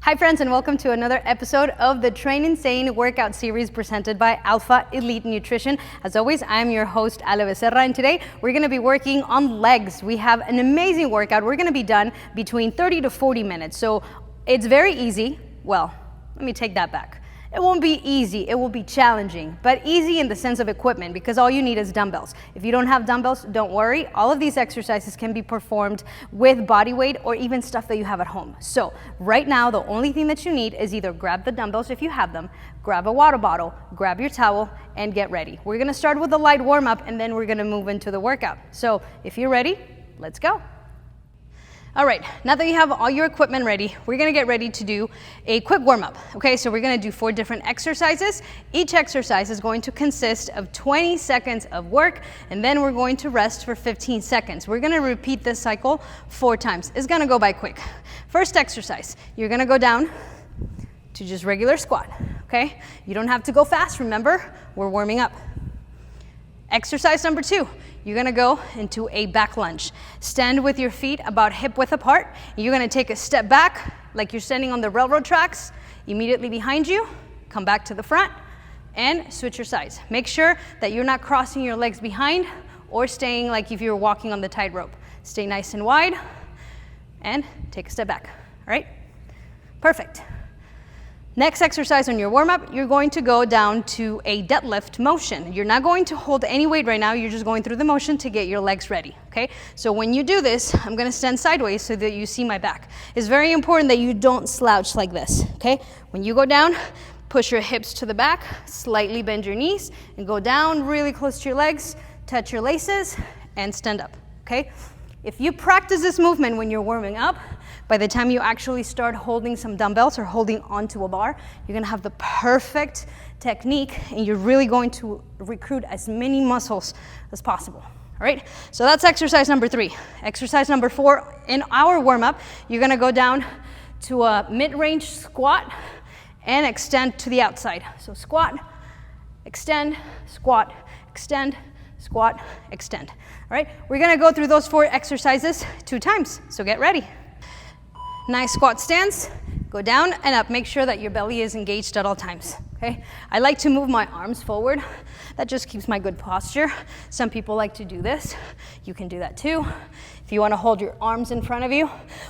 Hi friends, and welcome to another episode of the Train Insane workout series presented by Alpha Elite Nutrition. As always, I'm your host, Ale Becerra, and today we're gonna be working on legs. We have an amazing workout. We're gonna be done between 30 to 40 minutes. So it's very easy. Well, let me take that back. It won't be easy, it will be challenging, but easy in the sense of equipment because all you need is dumbbells. If you don't have dumbbells, don't worry. All of these exercises can be performed with body weight or even stuff that you have at home. So right now, the only thing that you need is either grab the dumbbells if you have them, grab a water bottle, grab your towel, and get ready. We're gonna start with a light warm up and then we're gonna move into the workout. So if you're ready, let's go. All right, now that you have all your equipment ready, we're gonna get ready to do a quick warm-up, okay? So we're gonna do 4 different exercises. Each exercise is going to consist of 20 seconds of work, and then we're going to rest for 15 seconds. We're gonna repeat this cycle 4 times. It's gonna go by quick. First exercise, you're gonna go down to just regular squat, okay? You don't have to go fast, remember? We're warming up. Exercise number 2, you're gonna go into a back lunge. Stand with your feet about hip width apart. You're gonna take a step back like you're standing on the railroad tracks. Immediately behind you, come back to the front and switch your sides. Make sure that you're not crossing your legs behind or staying like if you're walking on the tightrope. Stay nice and wide and take a step back, all right? Perfect. Next exercise on your warm-up, you're going to go down to a deadlift motion. You're not going to hold any weight right now, you're just going through the motion to get your legs ready, okay? So when you do this, I'm gonna stand sideways so that you see my back. It's very important that you don't slouch like this, okay? When you go down, push your hips to the back, slightly bend your knees, and go down really close to your legs, touch your laces, and stand up, okay? If you practice this movement when you're warming up, by the time you actually start holding some dumbbells or holding onto a bar, you're gonna have the perfect technique and you're really going to recruit as many muscles as possible, all right? So that's exercise number 3. Exercise number 4, in our warm-up, you're gonna go down to a mid-range squat and extend to the outside. So squat, extend, squat, extend, squat, extend, all right? We're gonna go through those 4 exercises 2 times, so get ready. Nice squat stance, go down and up. Make sure that your belly is engaged at all times, okay? I like to move my arms forward. That just keeps my good posture. Some people like to do this. You can do that too. If you wanna hold your arms in front of you,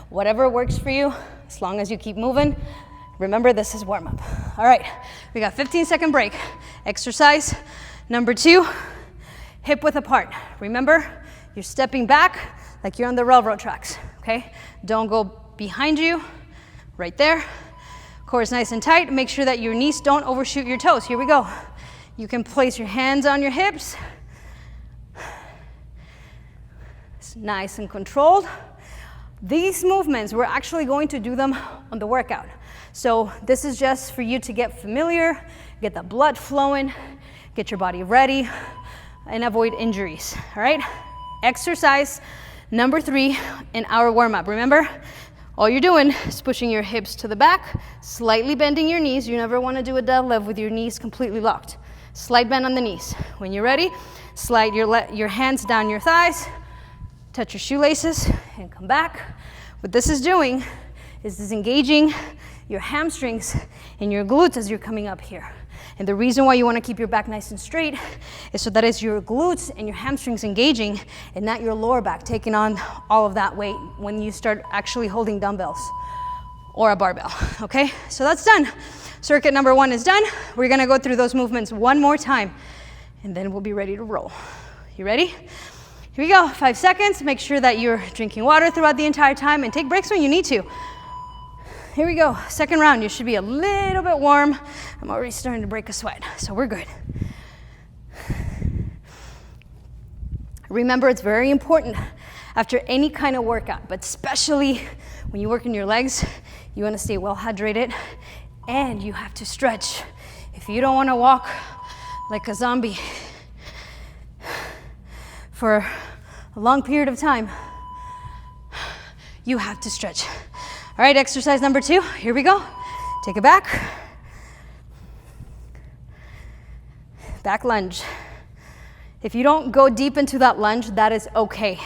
whatever works for you, as long as you keep moving. Remember, this is warm up. All right, we got 15-second break. Exercise number 2, hip width apart. Remember, you're stepping back like you're on the railroad tracks, okay? Don't go behind you, right there. Core is nice and tight. Make sure that your knees don't overshoot your toes. Here we go. You can place your hands on your hips. It's nice and controlled. These movements, we're actually going to do them on the workout. So this is just for you to get familiar, get the blood flowing, get your body ready, and avoid injuries, all right? Exercise number 3 in our warm-up. Remember, all you're doing is pushing your hips to the back, slightly bending your knees. You never want to do a deadlift with your knees completely locked. Slight bend on the knees. When you're ready, slide your hands down your thighs, touch your shoelaces, and come back. What this is doing is disengaging your hamstrings and your glutes as you're coming up here. And the reason why you want to keep your back nice and straight is so that it's your glutes and your hamstrings engaging and not your lower back taking on all of that weight when you start actually holding dumbbells or a barbell, okay? So that's done. Circuit number 1 is done. We're gonna go through those movements one more time and then we'll be ready to roll. You ready? Here we go, 5 seconds. Make sure that you're drinking water throughout the entire time and take breaks when you need to. Here we go, second round. You should be a little bit warm. I'm already starting to break a sweat, so we're good. Remember, it's very important after any kind of workout, but especially when you work in your legs, you wanna stay well hydrated and you have to stretch. If you don't wanna walk like a zombie for a long period of time, you have to stretch. All right, exercise number 2, here we go. Take it back. Back lunge. If you don't go deep into that lunge, that is okay.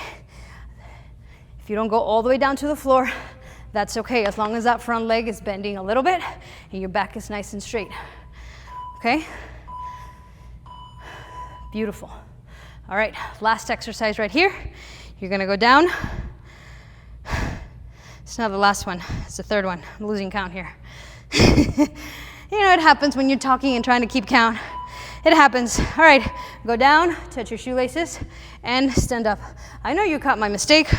If you don't go all the way down to the floor, That's okay, as long as that front leg is bending a little bit and your back is nice and straight. Okay? Beautiful. All right, last exercise right here. You're gonna go down. It's not the last one, it's the third one. I'm losing count here. You know, it happens when you're talking and trying to keep count. It happens. All right, go down, touch your shoelaces, and stand up. I know you caught my mistake.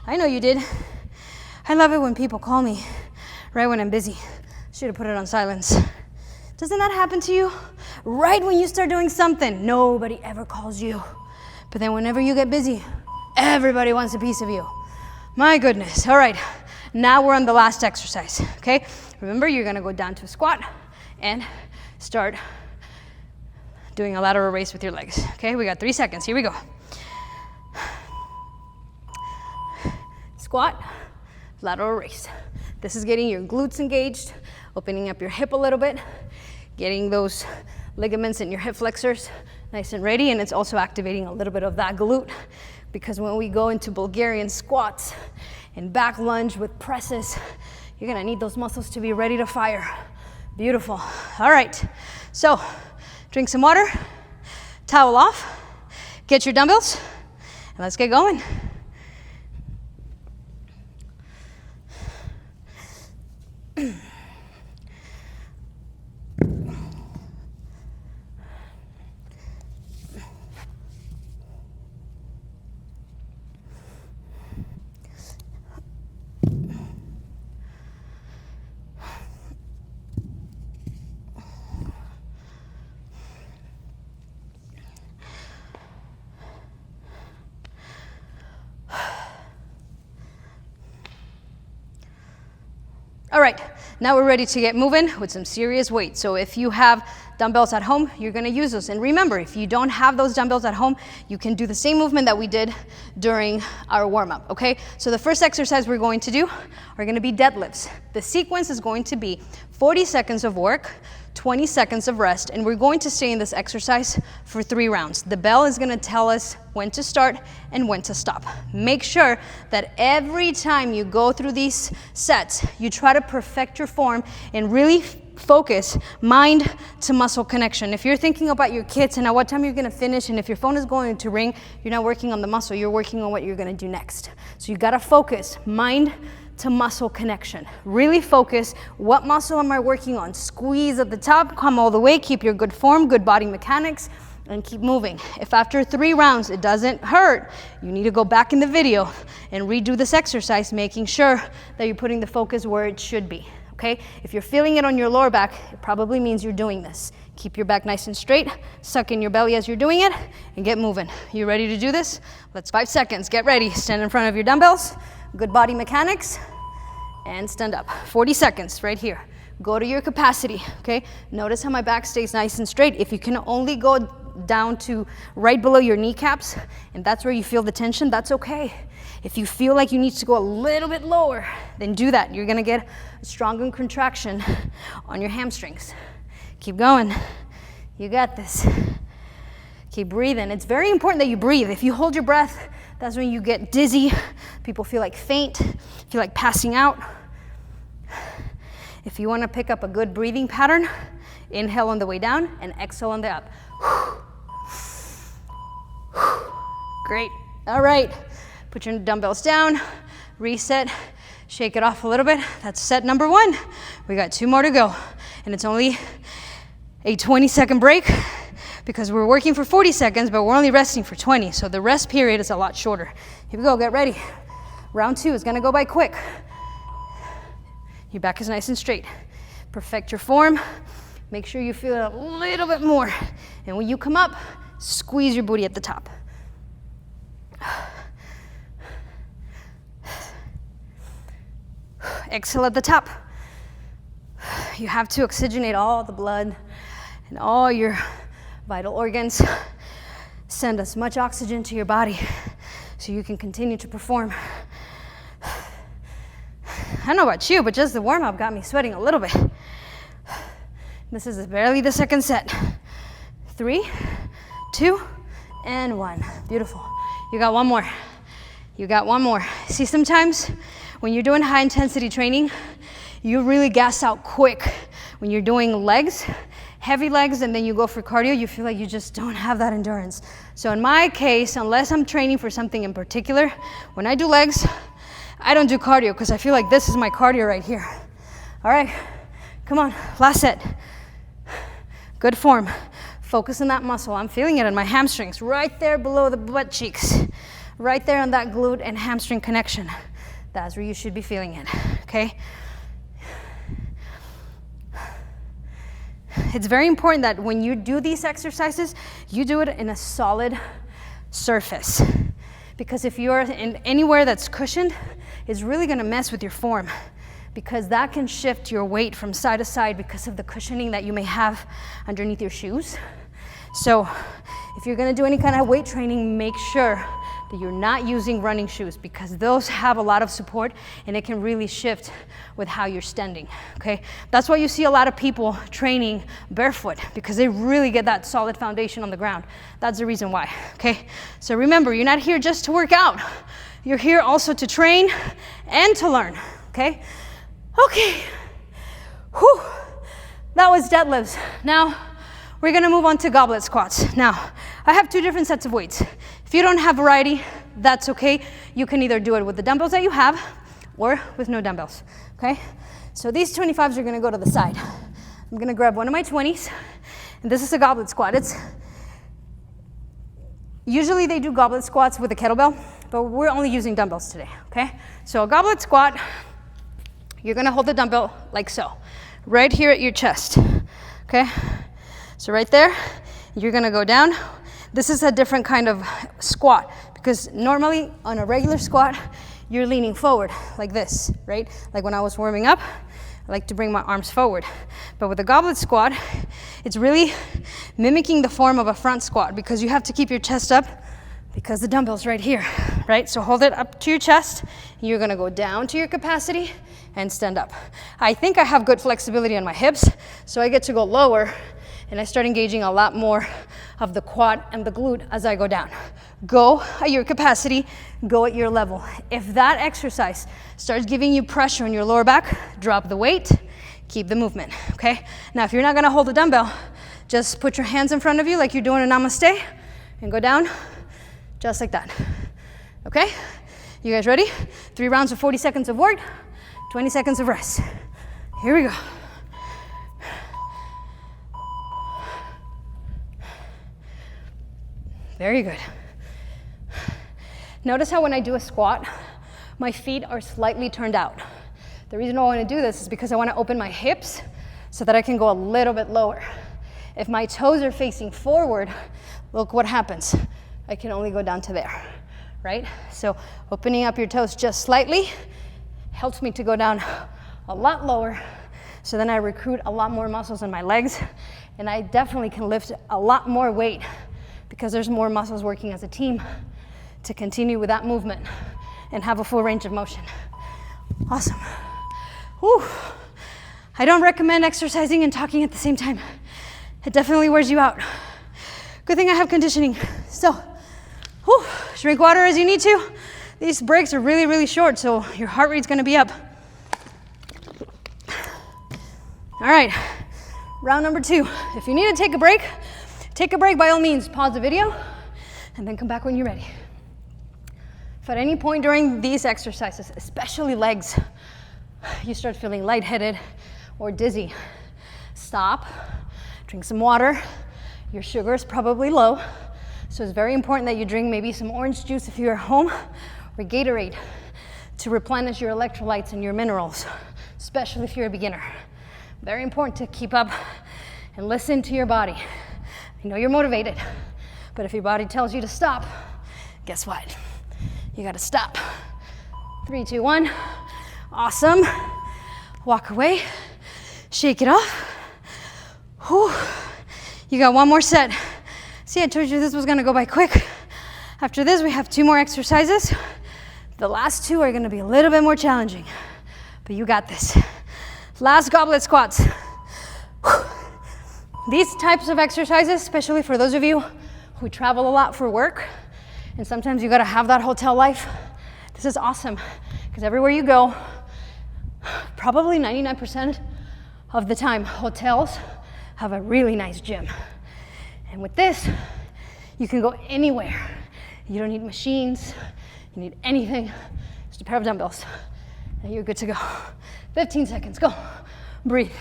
I know you did. I love it when people call me right when I'm busy. Should have put it on silence. Doesn't that happen to you? Right when you start doing something, nobody ever calls you. But then whenever you get busy, everybody wants a piece of you. My goodness. All right, now we're on the last exercise, okay? Remember, you're gonna go down to a squat and start doing a lateral raise with your legs, okay? We got 3 seconds, here we go. Squat, lateral raise. This is getting your glutes engaged, opening up your hip a little bit, getting those ligaments in your hip flexors nice and ready, and it's also activating a little bit of that glute, because when we go into Bulgarian squats and back lunge with presses, you're gonna need those muscles to be ready to fire. Beautiful. All right, so drink some water, towel off, get your dumbbells, and let's get going. All right, now we're ready to get moving with some serious weight. So if you have dumbbells at home, you're gonna use those. And remember, if you don't have those dumbbells at home, you can do the same movement that we did during our warm-up, okay? So the first exercise we're going to do are gonna be deadlifts. The sequence is going to be 40 seconds of work, 20 seconds of rest, and we're going to stay in this exercise for 3 rounds. The bell is gonna tell us when to start and when to stop. Make sure that every time you go through these sets, you try to perfect your form and really focus mind to muscle connection. If you're thinking about your kids and at what time you're gonna finish, and if your phone is going to ring, you're not working on the muscle, you're working on what you're gonna do next. So you gotta focus mind to muscle connection. Really focus, what muscle am I working on? Squeeze at the top, come all the way, keep your good form, good body mechanics, and keep moving. If after 3 rounds it doesn't hurt, you need to go back in the video and redo this exercise, making sure that you're putting the focus where it should be, okay? If you're feeling it on your lower back, it probably means you're doing this. Keep your back nice and straight, suck in your belly as you're doing it, and get moving. You ready to do this? Let's 5 seconds, get ready. Stand in front of your dumbbells, good body mechanics, and stand up. 40 seconds right here. Go to your capacity, okay? Notice how my back stays nice and straight. If you can only go down to right below your kneecaps, and that's where you feel the tension, that's okay. If you feel like you need to go a little bit lower, then do that. You're gonna get a stronger contraction on your hamstrings. Keep going. You got this. Keep breathing. It's very important that you breathe. If you hold your breath, that's when you get dizzy. People feel like faint, feel like passing out. If you want to pick up a good breathing pattern, inhale on the way down and exhale on the up. Great. All right. Put your dumbbells down, reset, shake it off a little bit. That's set number 1. We got 2 more to go. And it's only a 20-second break because we're working for 40 seconds, but we're only resting for 20. So the rest period is a lot shorter. Here we go, get ready. Round 2 is gonna go by quick. Your back is nice and straight. Perfect your form. Make sure you feel it a little bit more. And when you come up, squeeze your booty at the top. Exhale at the top. You have to oxygenate all the blood and all your vital organs. Send as much oxygen to your body so you can continue to perform. I don't know about you, but just the warm-up got me sweating a little bit. This is barely the second set. 3, 2, and 1. Beautiful. You got one more. You got one more. See, sometimes when you're doing high intensity training, you really gas out quick. When you're doing legs, heavy legs, and then you go for cardio, you feel like you just don't have that endurance. So in my case, unless I'm training for something in particular, when I do legs, I don't do cardio because I feel like this is my cardio right here. All right, come on, last set. Good form. Focus on that muscle. I'm feeling it in my hamstrings, right there below the butt cheeks, right there on that glute and hamstring connection. That's where you should be feeling it, okay? It's very important that when you do these exercises, you do it in a solid surface. Because if you're in anywhere that's cushioned, it's really gonna mess with your form, because that can shift your weight from side to side because of the cushioning that you may have underneath your shoes. So if you're gonna do any kind of weight training, make sure that you're not using running shoes, because those have a lot of support and it can really shift with how you're standing, okay? That's why you see a lot of people training barefoot, because they really get that solid foundation on the ground. That's the reason why, okay? So remember, you're not here just to work out. You're here also to train and to learn, okay? Okay, whew. That was deadlifts. Now, we're gonna move on to goblet squats. Now, I have two different sets of weights. If you don't have variety, that's okay. You can either do it with the dumbbells that you have or with no dumbbells, okay? So these 25s are gonna go to the side. I'm gonna grab one of my 20s, and this is a goblet squat. Usually they do goblet squats with a kettlebell, but we're only using dumbbells today, okay? So a goblet squat, you're gonna hold the dumbbell like so, right here at your chest, okay? So right there, you're gonna go down. This is a different kind of squat, because normally on a regular squat, you're leaning forward like this, right? Like when I was warming up, I like to bring my arms forward. But with a goblet squat, it's really mimicking the form of a front squat, because you have to keep your chest up because the dumbbell's right here, right? So hold it up to your chest. You're gonna go down to your capacity and stand up. I think I have good flexibility on my hips, so I get to go lower and I start engaging a lot more of the quad and the glute as I go down. Go at your capacity, go at your level. If that exercise starts giving you pressure on your lower back, drop the weight, keep the movement, okay? Now, if you're not gonna hold a dumbbell, just put your hands in front of you like you're doing a namaste and go down just like that, okay? You guys ready? 3 rounds of 40 seconds of work, 20 seconds of rest. Here we go. Very good. Notice how when I do a squat, my feet are slightly turned out. The reason I want to do this is because I want to open my hips so that I can go a little bit lower. If my toes are facing forward, look what happens. I can only go down to there, right? So opening up your toes just slightly helps me to go down a lot lower, so then I recruit a lot more muscles in my legs, and I definitely can lift a lot more weight because there's more muscles working as a team to continue with that movement and have a full range of motion. Awesome. Whew. I don't recommend exercising and talking at the same time. It definitely wears you out. Good thing I have conditioning. So, whew, drink water as you need to. These breaks are really, really short, so your heart rate's gonna be up. All right, round number 2. If you need to take a break by all means. Pause the video and then come back when you're ready. If at any point during these exercises, especially legs, you start feeling lightheaded or dizzy, stop, drink some water. Your sugar is probably low, so it's very important that you drink maybe some orange juice if you're at home, or Gatorade to replenish your electrolytes and your minerals, especially if you're a beginner. Very important to keep up and listen to your body. I know you're motivated, but if your body tells you to stop, guess what? You gotta stop. 3, 2, 1. Awesome. Walk away. Shake it off. Whew. You got one more set. See, I told you this was gonna go by quick. After this, we have 2 more exercises. The last 2 are gonna be a little bit more challenging, but you got this. Last goblet squats. Whew. These types of exercises, especially for those of you who travel a lot for work, and sometimes you gotta have that hotel life This is awesome because everywhere you go, probably 99% of the time, hotels have a really nice gym. And with this, you can go anywhere. You don't need machines, you need anything, just a pair of dumbbells, and you're good to go. 15 seconds, go. Breathe.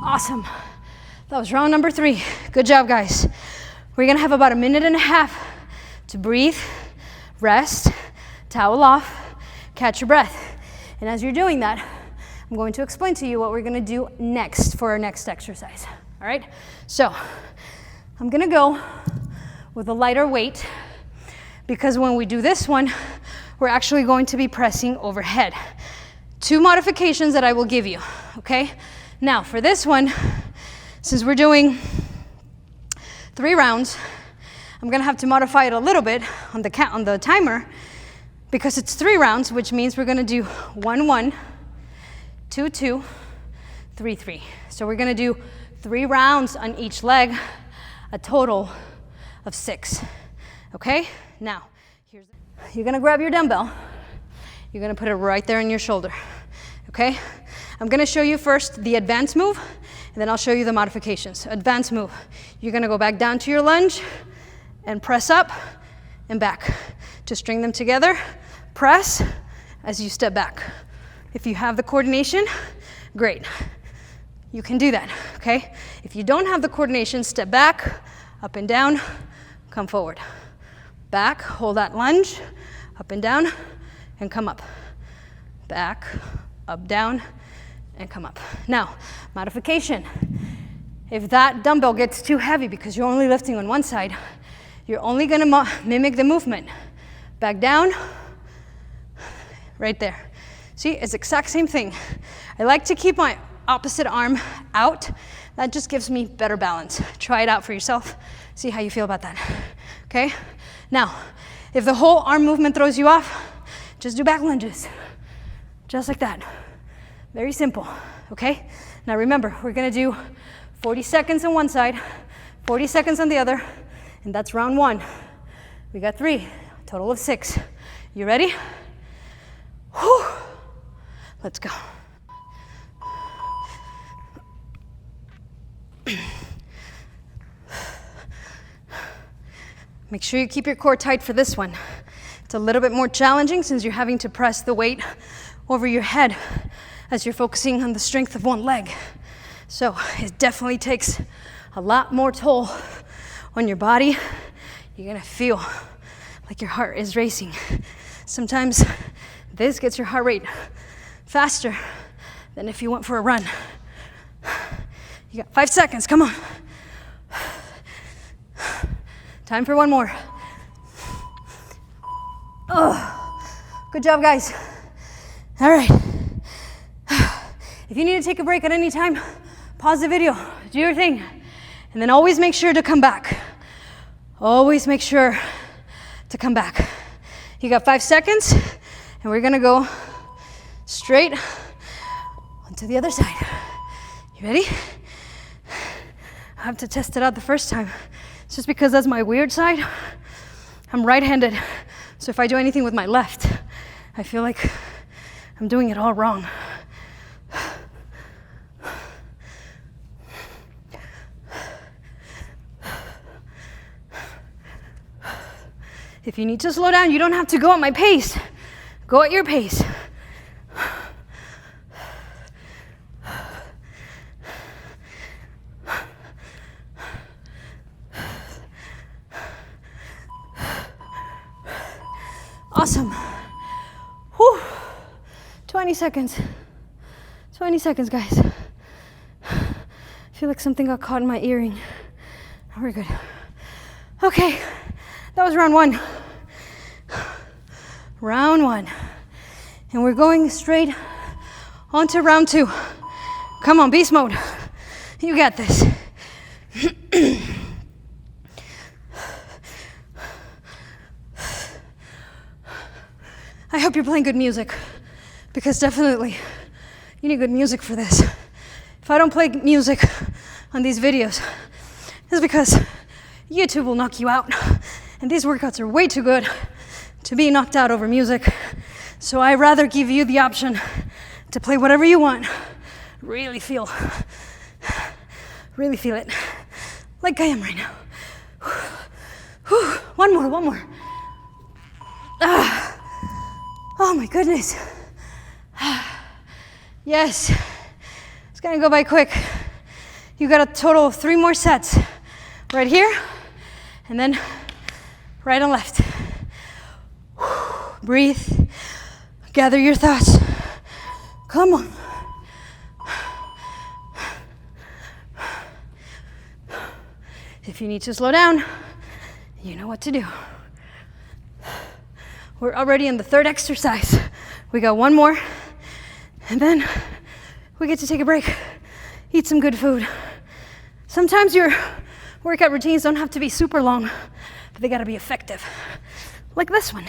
Awesome. That was round number 3. Good job, guys. We're gonna have about a minute and a half to breathe, rest, towel off, catch your breath. And as you're doing that, I'm going to explain to you what we're gonna do next for our next exercise. All right? So I'm gonna go with a lighter weight because when we do this one, we're actually going to be pressing overhead. 2 modifications that I will give you, okay? Now for this one, since we're doing 3 rounds, I'm gonna have to modify it a little bit on the timer because it's 3 rounds, which means we're gonna do 1-1, 2-2, 3-3. So we're gonna do 3 rounds on each leg, a total of 6, okay? Now, you're gonna grab your dumbbell, you're gonna put it right there in your shoulder, okay? I'm gonna show you first the advanced move, and then I'll show you the modifications. Advanced move, you're gonna go back down to your lunge and press up and back. To string them together, press as you step back. If you have the coordination, great. You can do that, okay? If you don't have the coordination, step back, up and down, come forward. Back, hold that lunge, up and down, and come up. Back, up, down, and come up. Now, modification. If that dumbbell gets too heavy because you're only lifting on one side, you're only gonna mimic the movement. Back down, right there. See, it's the exact same thing. I like to keep my opposite arm out. That just gives me better balance. Try it out for yourself. See how you feel about that, okay? Now, if the whole arm movement throws you off, just do back lunges, just like that. Very simple, okay? Now remember, we're gonna do 40 seconds on one side, 40 seconds on the other, and that's round 1. We got 3, total of 6. You ready? Whew. Let's go. Make sure you keep your core tight for this one. It's a little bit more challenging since you're having to press the weight over your head as you're focusing on the strength of one leg. So it definitely takes a lot more toll on your body. You're gonna feel like your heart is racing. Sometimes this gets your heart rate faster than if you went for a run. You got 5 seconds, come on. Time for one more. Oh, good job, guys. All right. If you need to take a break at any time, pause the video, do your thing, and then always make sure to come back. Always make sure to come back. You got 5 seconds, and we're gonna go straight onto the other side. You ready? I have to test it out the first time. It's just because that's my weird side. I'm right-handed, so if I do anything with my left, I feel like I'm doing it all wrong. If you need to slow down, you don't have to go at my pace. Go at your pace. Awesome. Whew. 20 seconds. 20 seconds, guys. I feel like something got caught in my earring. We're good. Okay, that was round 1. Round 1. And we're going straight on to round 2. Come on, beast mode. You got this. I hope you're playing good music. because definitely you need good music for this. If I don't play music on these videos, it's because YouTube will knock you out. And these workouts are way too good to be knocked out over music. So I rather give you the option to play whatever you want. Really feel it, like I am right now. One more. Oh my goodness. Yes, it's gonna go by quick. You got a total of 3 more sets. Right here, and then right and left. Breathe, gather your thoughts. Come on. If you need to slow down, you know what to do. We're already in the 3rd exercise. We got 1 more, and then we get to take a break, eat some good food. Sometimes your workout routines don't have to be super long, but they gotta be effective. Like this one.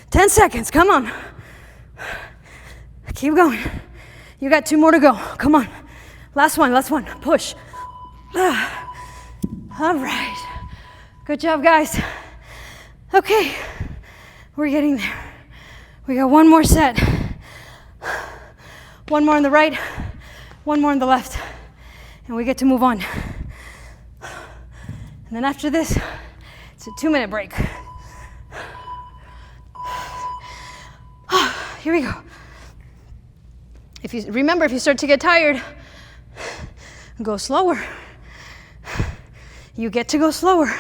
10 seconds, come on. Keep going. You got 2 more to go, come on. Last one, push. All right, good job, guys. Okay, we're getting there. We got 1 more set. 1 more on the right, 1 more on the left, and we get to move on. And then after this, it's a 2-minute break. Here we go. If you start to get tired, go slower. You get to go slower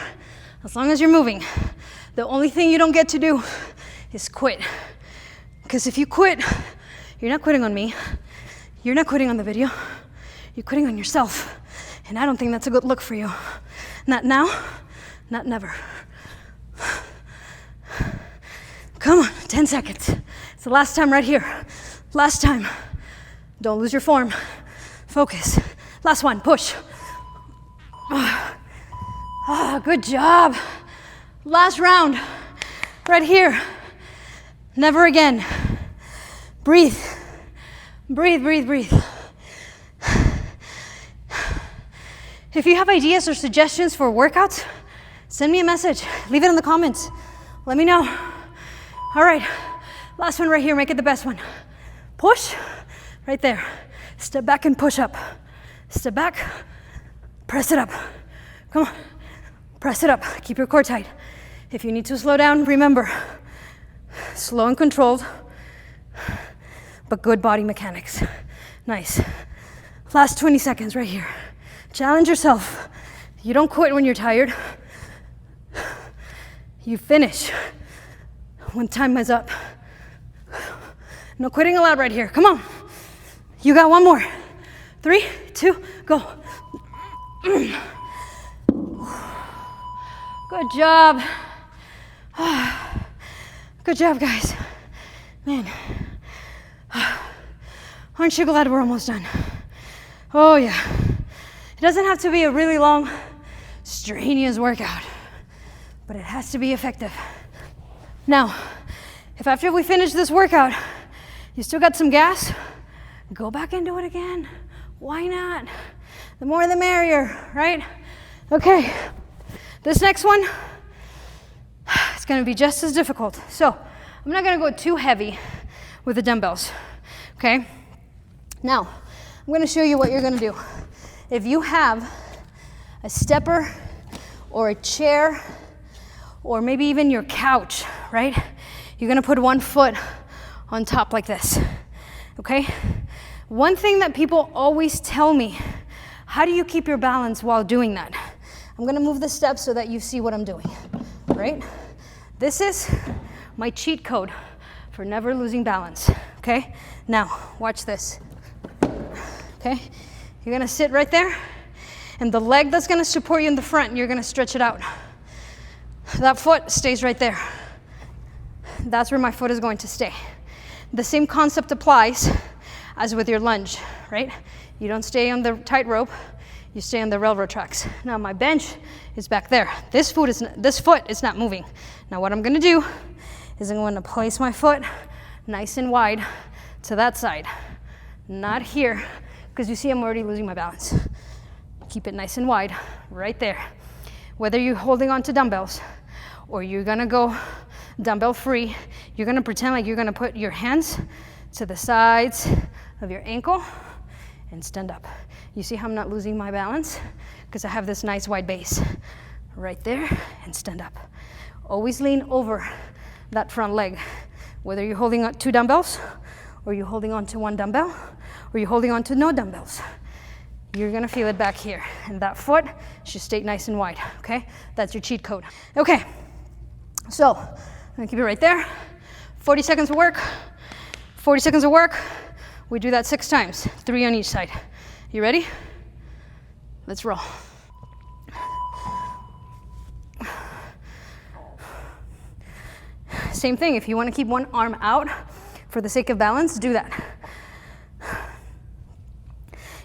as long as you're moving. The only thing you don't get to do is quit. Because if you quit, you're not quitting on me. You're not quitting on the video. You're quitting on yourself. And I don't think that's a good look for you. Not now, not never. Come on, 10 seconds. It's the last time right here. Last time. Don't lose your form. Focus. Last one, push. Good job. Last round, right here. Never again. Breathe. Breathe. If you have ideas or suggestions for workouts, send me a message. Leave it in the comments. Let me know. All right, last one right here, make it the best one. Push, right there. Step back and push up. Step back, press it up. Come on, press it up. Keep your core tight. If you need to slow down, remember, slow and controlled, but good body mechanics. Nice. Last 20 seconds right here. Challenge yourself. You don't quit when you're tired. You finish when time is up. No quitting allowed right here. Come on. You got 1 more. 3, 2, go. Good job. Good job, guys. Man. Aren't you glad we're almost done? Oh, yeah. It doesn't have to be a really long, strenuous workout, but it has to be effective. Now, if after we finish this workout, you still got some gas, go back and do it again. Why not? The more the merrier, right? Okay, this next one, it's gonna be just as difficult. So, I'm not gonna go too heavy with the dumbbells, okay? Now, I'm gonna show you what you're gonna do. If you have a stepper or a chair or maybe even your couch, right? You're gonna put 1 foot on top like this, okay? One thing that people always tell me, how do you keep your balance while doing that? I'm gonna move the steps so that you see what I'm doing, right? This is my cheat code for never losing balance, okay? Now, watch this, okay? You're gonna sit right there, and the leg that's gonna support you in the front, you're gonna stretch it out. That foot stays right there. That's where my foot is going to stay. The same concept applies as with your lunge, right? You don't stay on the tightrope, you stay on the railroad tracks. Now my bench is back there. This foot is not moving. Now what I'm gonna do is I'm gonna place my foot nice and wide to that side. Not here, because you see I'm already losing my balance. Keep it nice and wide, right there. Whether you're holding on to dumbbells or you're gonna go dumbbell free, you're gonna pretend like you're gonna put your hands to the sides of your ankle and stand up. You see how I'm not losing my balance? Because I have this nice wide base. Right there, and stand up. Always lean over that front leg. Whether you're holding on 2 dumbbells, or you're holding on to 1 dumbbell, or you're holding on to no dumbbells, you're gonna feel it back here. And that foot should stay nice and wide, okay? That's your cheat code. Okay, so I'm gonna keep it right there. 40 seconds of work, 40 seconds of work. We do that 6 times, 3 on each side. You ready? Let's roll. Same thing, if you want to keep one arm out for the sake of balance, do that.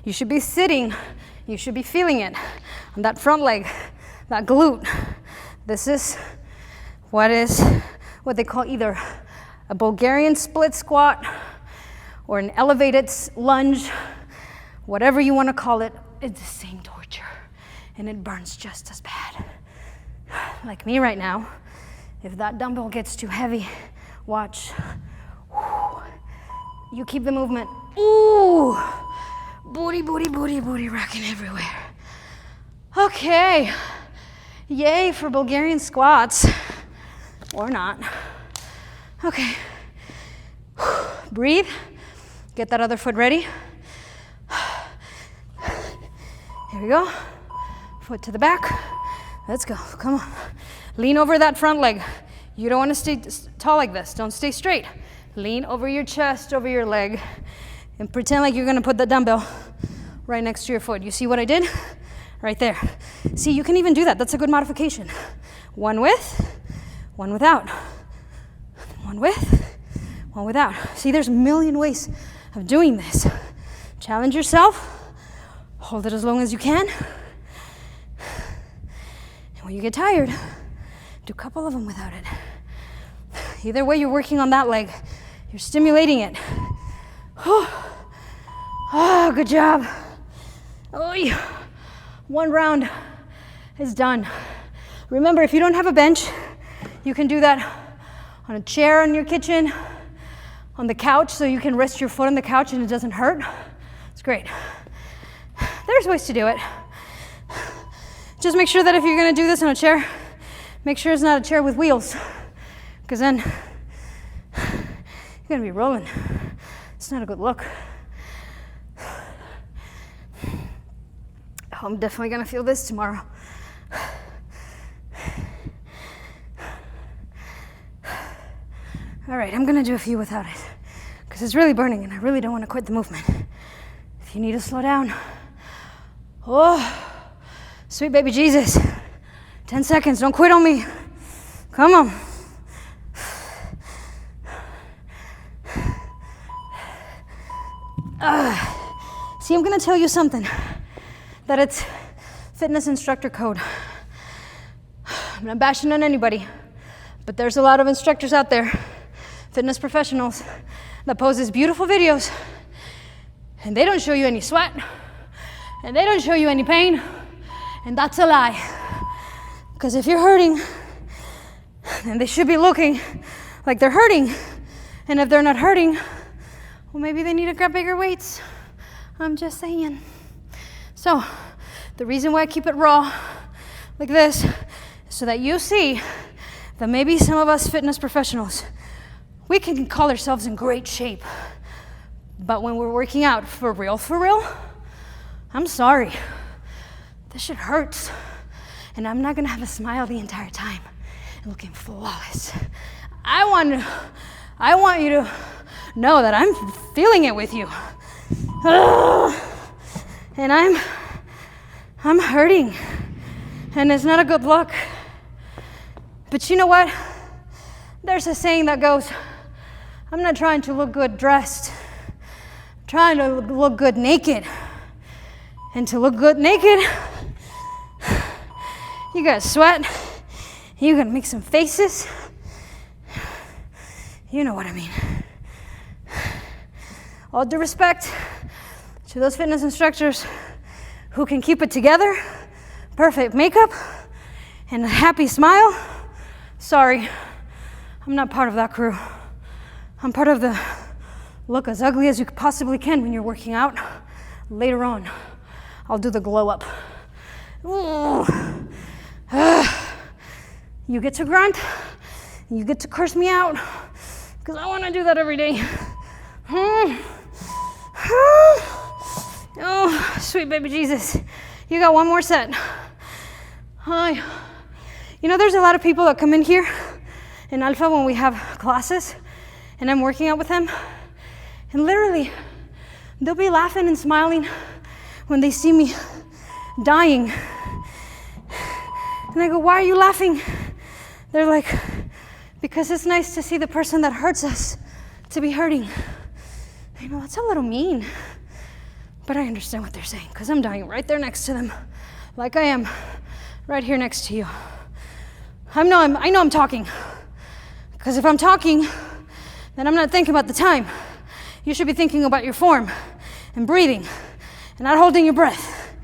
You should be sitting, you should be feeling it on that front leg, that glute. This is what they call either a Bulgarian split squat or an elevated lunge, whatever you want to call it. It's the same torture, and it burns just as bad. Like me right now, if that dumbbell gets too heavy, watch. You keep the movement. Ooh, booty, booty, booty, booty rocking everywhere. Okay, yay for Bulgarian squats, or not. Okay, breathe, get that other foot ready. Here we go, foot to the back. Let's go, come on. Lean over that front leg. You don't want to stay tall like this. Don't stay straight. Lean over your chest, over your leg, and pretend like you're gonna put the dumbbell right next to your foot. You see what I did? Right there. See, you can even do that. That's a good modification. One with, one without. One with, one without. See, there's a million ways of doing this. Challenge yourself. Hold it as long as you can. And when you get tired, do a couple of them without it. Either way, you're working on that leg. You're stimulating it. Oh, good job. Oh, yeah. 1 round is done. Remember, if you don't have a bench, you can do that on a chair in your kitchen, on the couch, so you can rest your foot on the couch and it doesn't hurt. It's great. There's ways to do it. Just make sure that if you're gonna do this on a chair, make sure it's not a chair with wheels, because then you're gonna be rolling. It's not a good look. Oh, I'm definitely gonna feel this tomorrow. All right, I'm gonna do a few without it, because it's really burning and I really don't wanna quit the movement. If you need to slow down, oh, sweet baby Jesus, 10 seconds, don't quit on me. Come on. See, I'm gonna tell you something, that it's fitness instructor code. I'm not bashing on anybody, but there's a lot of instructors out there, fitness professionals, that post these beautiful videos, and they don't show you any sweat, and they don't show you any pain, and that's a lie. Because if you're hurting, then they should be looking like they're hurting, and if they're not hurting, well, maybe they need to grab bigger weights. I'm just saying. So, the reason why I keep it raw like this is so that you see that maybe some of us fitness professionals, we can call ourselves in great shape, but when we're working out for real, I'm sorry. This shit hurts, and I'm not gonna have a smile the entire time and looking flawless. I want you to know that I'm feeling it with you. And I'm hurting, and it's not a good look. But you know what? There's a saying that goes, I'm not trying to look good dressed, I'm trying to look good naked. And to look good naked, you gotta sweat. You gotta make some faces. You know what I mean. All due respect to those fitness instructors who can keep it together, perfect makeup, and a happy smile. Sorry, I'm not part of that crew. I'm part of the look as ugly as you possibly can when you're working out. Later on, I'll do the glow up. You get to grunt, you get to curse me out, because I want to do that every day. Oh, sweet baby Jesus. You got one more set. Hi. You know, there's a lot of people that come in here in Alpha when we have classes and I'm working out with them. And literally, they'll be laughing and smiling when they see me dying. And I go, why are you laughing? They're like, because it's nice to see the person that hurts us to be hurting. I know, that's a little mean. But I understand what they're saying, because I'm dying right there next to them, like I am right here next to you. I know I'm talking, because if I'm talking, then I'm not thinking about the time. You should be thinking about your form and breathing and not holding your breath.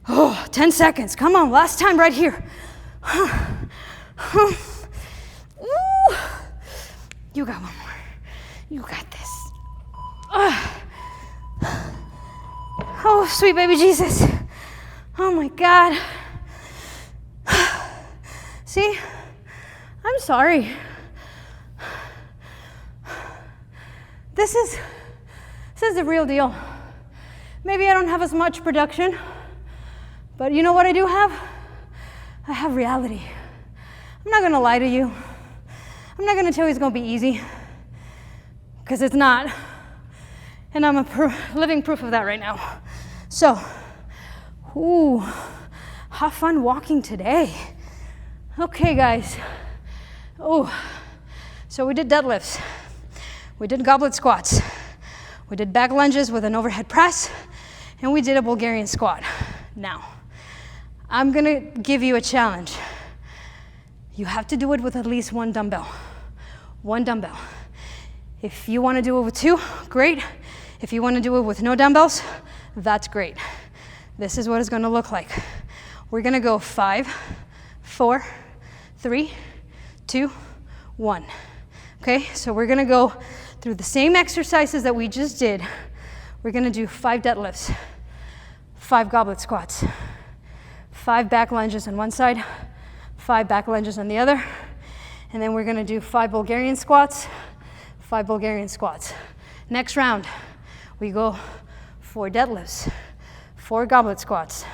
Oh, 10 seconds. Come on, last time right here. Ooh. You got one more. You got this. Oh, sweet baby Jesus. Oh my God. See, I'm sorry. This is the real deal. Maybe I don't have as much production, but you know what I do have? I have reality. I'm not gonna lie to you. I'm not gonna tell you it's gonna be easy, because it's not. And I'm a living proof of that right now. So, ooh, have fun walking today. Okay, guys. Oh, so we did deadlifts. We did goblet squats. We did back lunges with an overhead press, and we did a Bulgarian squat. Now, I'm gonna give you a challenge. You have to do it with at least one dumbbell. One dumbbell. If you wanna do it with two, great. If you wanna do it with no dumbbells, that's great. This is what it's gonna look like. We're gonna go 5, 4, 3, 2, 1. Okay, so we're gonna go through the same exercises that we just did. We're gonna do 5 deadlifts, 5 goblet squats, 5 back lunges on one side, 5 back lunges on the other, and then we're gonna do 5 Bulgarian squats, 5 Bulgarian squats. Next round, we go 4 deadlifts, 4 goblet squats,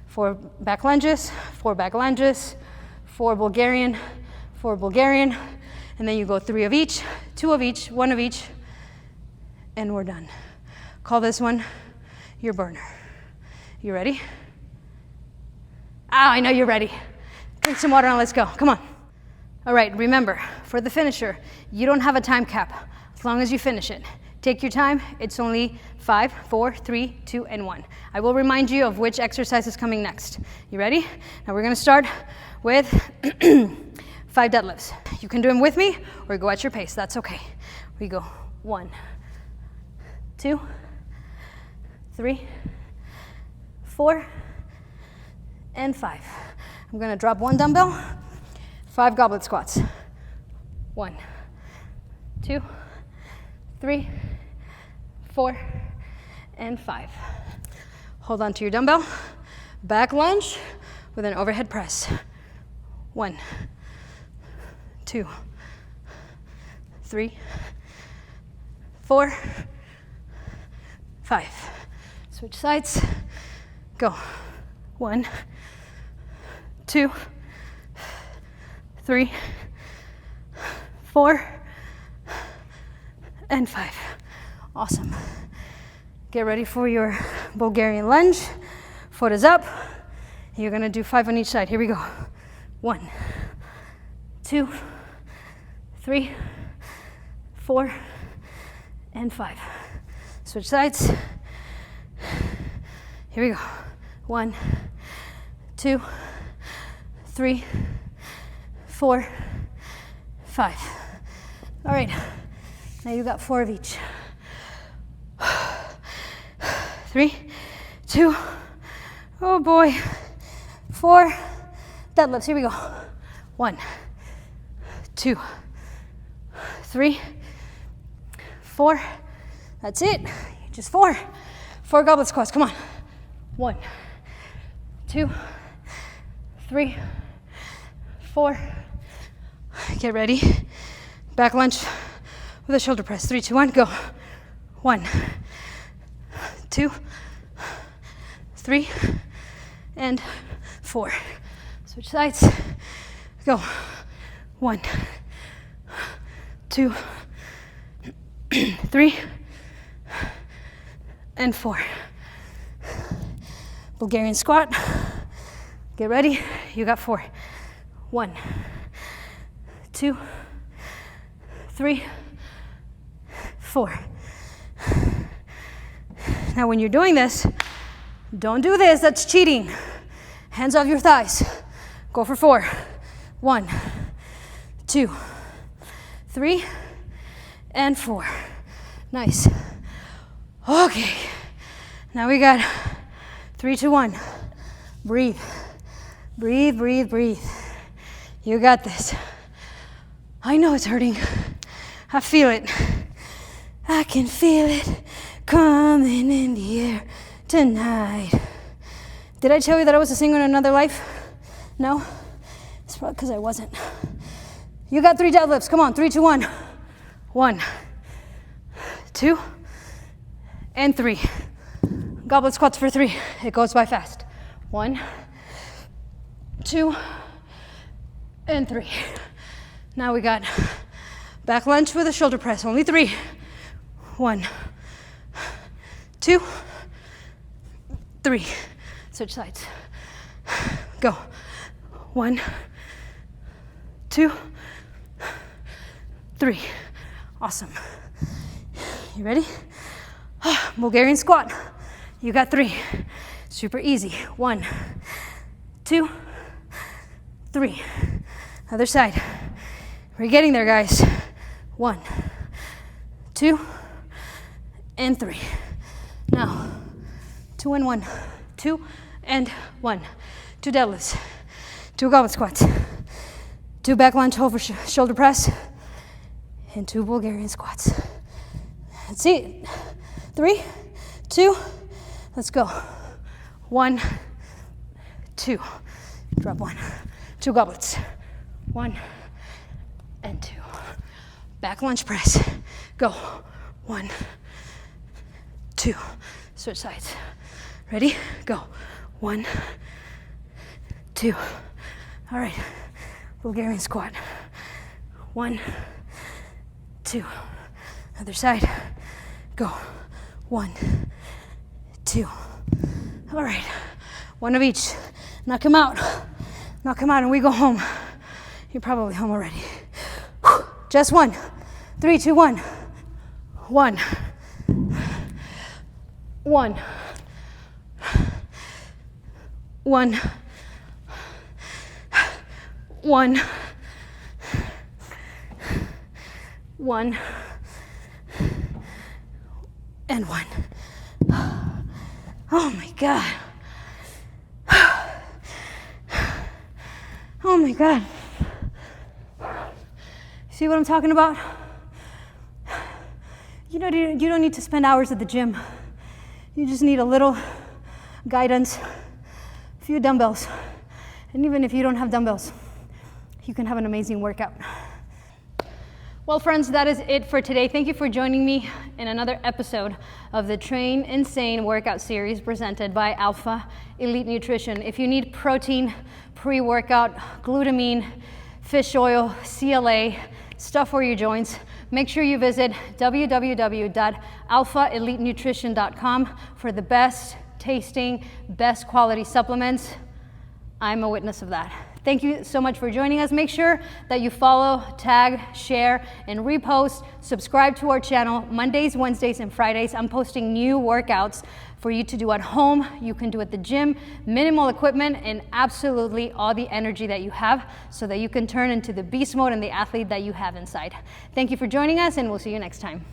4 back lunges, 4 back lunges, 4 Bulgarian, 4 Bulgarian, and then you go 3 of each, 2 of each, 1 of each, and we're done. Call this one your burner. You ready? I know you're ready. Drink some water and let's go. Come on. All right, remember, for the finisher, you don't have a time cap as long as you finish it. Take your time. It's only 5, 4, 3, 2, and 1. I will remind you of which exercise is coming next. You ready? Now we're gonna start with 5 deadlifts. You can do them with me or go at your pace. That's okay. We go 1, 2, 3, 4, and 5. I'm gonna drop 1 dumbbell, 5 goblet squats. 1, 2, 3, 4, and 5. Hold on to your dumbbell. Back lunge with an overhead press. 1, 2, 3, 4, 5. Switch sides. Go. 1, 2, 3, 4, and 5. Awesome. Get ready for your Bulgarian lunge. Foot is up. You're gonna do 5 on each side. Here we go. 1, 2, 3, 4, and 5. Switch sides. Here we go. 1, 2, 3, 4, 5. All right, now you got 4 of each. 3, 2, oh boy, 4 deadlifts. Here we go. 1, 2, 3, 4. That's it. Just 4. 4 goblet squats. Come on. 1, 2, 3, 4. Get ready. Back lunge with a shoulder press. 3, 2, 1, go. 1, 2, 3, and 4. Switch sides. Go. 1, 2, 3, and 4. Bulgarian squat. Get ready. You got 4. 1, 2, 3, 4. Now when you're doing this, don't do this, that's cheating. Hands off your thighs. Go for 4. 1, 2, 3, and 4. Nice. Okay. Now we got 3, 2, 1. Breathe. Breathe, breathe, breathe. You got this. I know it's hurting. I feel it. I can feel it coming in the air tonight. Did I tell you that I was a singer in another life? No? It's probably because I wasn't. You got 3 deadlifts. Come on, 3, 2, 1. 1, 2, and 3. Goblet squats for 3. It goes by fast. 1, 2, and 3. Now we got back lunge with a shoulder press. Only 3. 1, 2, 3. Switch sides. Go. 1, 2, 3. Awesome. You ready? Bulgarian squat. You got 3. Super easy. 1, 2, 3. Other side. We're getting there, guys. 1, 2, and 3. Now, 2 and 1. 2 and 1. 2 deadlifts. 2 goblet squats. 2 back lunge over shoulder press. And 2 Bulgarian squats. That's it. 3, 2, let's go. 1, 2. Drop 1. 2 goblets. 1 and 2. Back lunge press. Go. 1, 2. Switch sides. Ready? Go. 1, 2. All right. Bulgarian squat. 1, 2. Other side. Go. 1, 2. All right. 1 of each. Knock him out. Knock him out and we go home. You're probably home already. Just 1. 3, 2, 1. 1. 1. 1. 1. 1. And 1. Oh my God. Oh my God. See what I'm talking about? You don't need to spend hours at the gym. You just need a little guidance, a few dumbbells. And even if you don't have dumbbells, you can have an amazing workout. Well, friends, that is it for today. Thank you for joining me in another episode of the Train Insane workout series presented by Alpha Elite Nutrition. If you need protein, pre-workout, glutamine, fish oil, CLA, stuff for your joints, make sure you visit www.alphaelitenutrition.com for the best tasting, best quality supplements. I'm a witness of that. Thank you so much for joining us. Make sure that you follow, tag, share, and repost. Subscribe to our channel. Mondays, Wednesdays, and Fridays, I'm posting new workouts for you to do at home. You can do at the gym, minimal equipment, and absolutely all the energy that you have so that you can turn into the beast mode and the athlete that you have inside. Thank you for joining us, and we'll see you next time.